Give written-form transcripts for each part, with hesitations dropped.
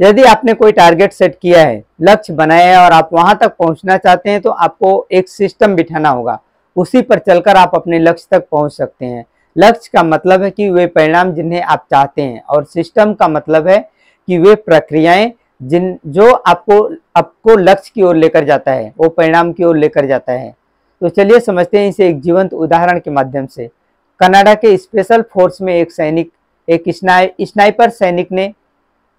यदि आपने कोई टारगेट सेट किया है, लक्ष्य बनाया है और आप वहां तक पहुंचना चाहते हैं, तो आपको एक सिस्टम बिठाना होगा। उसी पर चलकर आप अपने लक्ष्य तक पहुंच सकते हैं। लक्ष्य का मतलब है कि वे परिणाम जिन्हें आप चाहते हैं, और सिस्टम का मतलब है कि वे प्रक्रियाएं जो आपको लक्ष्य की ओर लेकर जाता है, वो परिणाम की ओर लेकर जाता है। तो चलिए समझते हैं इसे एक जीवंत उदाहरण के माध्यम से। कनाडा के स्पेशल फोर्स में एक स्नाइपर सैनिक ने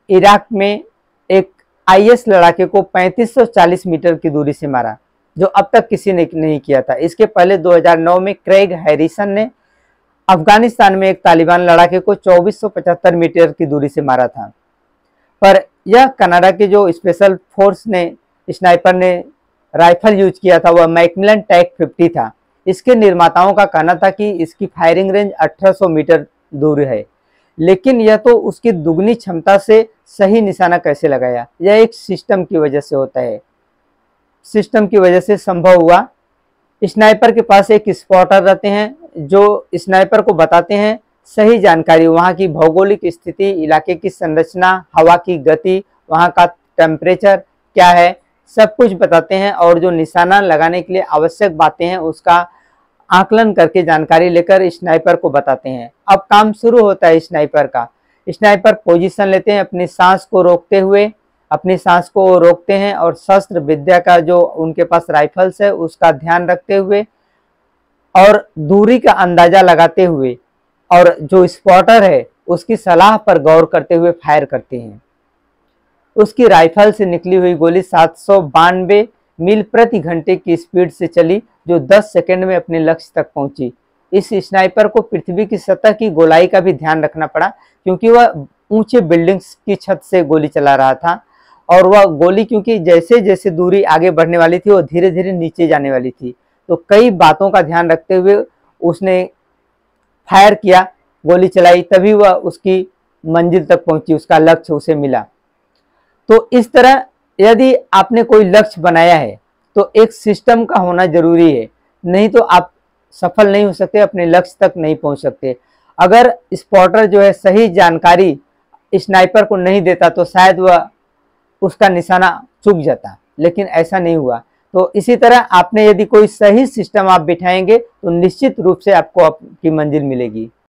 इराक में एक आईएस लड़ाके को 3540 मीटर की दूरी से मारा, जो अब तक किसी ने नहीं किया था। इसके पहले 2009 में क्रेग हैरिसन ने अफगानिस्तान में एक तालिबान लड़ाके को 2475 मीटर की दूरी से मारा था। पर यह कनाडा के जो स्पेशल फोर्स ने स्नाइपर ने राइफल यूज किया था, वह मैकमिलन टैक 50 था। इसके निर्माताओं का कहना था कि इसकी फायरिंग रेंज 1800 मीटर दूर है, लेकिन यह तो उसकी दुगनी क्षमता से सही निशाना कैसे लगाया? यह एक सिस्टम की वजह से होता है, सिस्टम की वजह से संभव हुआ। स्नाइपर के पास एक स्पॉटर रहते हैं जो स्नाइपर को बताते हैं सही जानकारी, वहाँ की भौगोलिक स्थिति, इलाके की संरचना, हवा की गति, वहाँ का टेम्परेचर क्या है, सब कुछ बताते हैं। और जो निशाना लगाने के लिए आवश्यक बातें हैं उसका आकलन करके जानकारी लेकर स्नाइपर को बताते हैं। अब काम शुरू होता है स्नाइपर का। स्नाइपर पोजीशन लेते हैं, अपनी सांस को रोकते हैं और शस्त्र विद्या का जो उनके पास राइफल्स है उसका ध्यान रखते हुए और दूरी का अंदाजा लगाते हुए और जो स्पॉटर है उसकी सलाह पर गौर करते हुए फायर करते हैं। उसकी राइफल से निकली हुई गोली 792 मील प्रति घंटे की स्पीड से चली, जो 10 सेकंड में अपने लक्ष्य तक पहुंची। इस स्नाइपर को पृथ्वी की सतह की गोलाई का भी ध्यान रखना पड़ा, क्योंकि वह ऊंचे बिल्डिंग्स की छत से गोली चला रहा था। और वह गोली क्योंकि जैसे जैसे दूरी आगे बढ़ने वाली थी वो धीरे धीरे नीचे जाने वाली थी, तो कई बातों का ध्यान रखते हुए उसने फायर किया, गोली चलाई, तभी वह उसकी मंजिल तक पहुंची, उसका लक्ष्य उसे मिला। तो इस तरह यदि आपने कोई लक्ष्य बनाया है तो एक सिस्टम का होना जरूरी है, नहीं तो आप सफल नहीं हो सकते, अपने लक्ष्य तक नहीं पहुंच सकते। अगर स्पॉटर जो है सही जानकारी स्नाइपर को नहीं देता तो शायद वह उसका निशाना चूक जाता, लेकिन ऐसा नहीं हुआ। तो इसी तरह आपने यदि कोई सही सिस्टम आप बिठाएंगे तो निश्चित रूप से आपको आपकी मंजिल मिलेगी।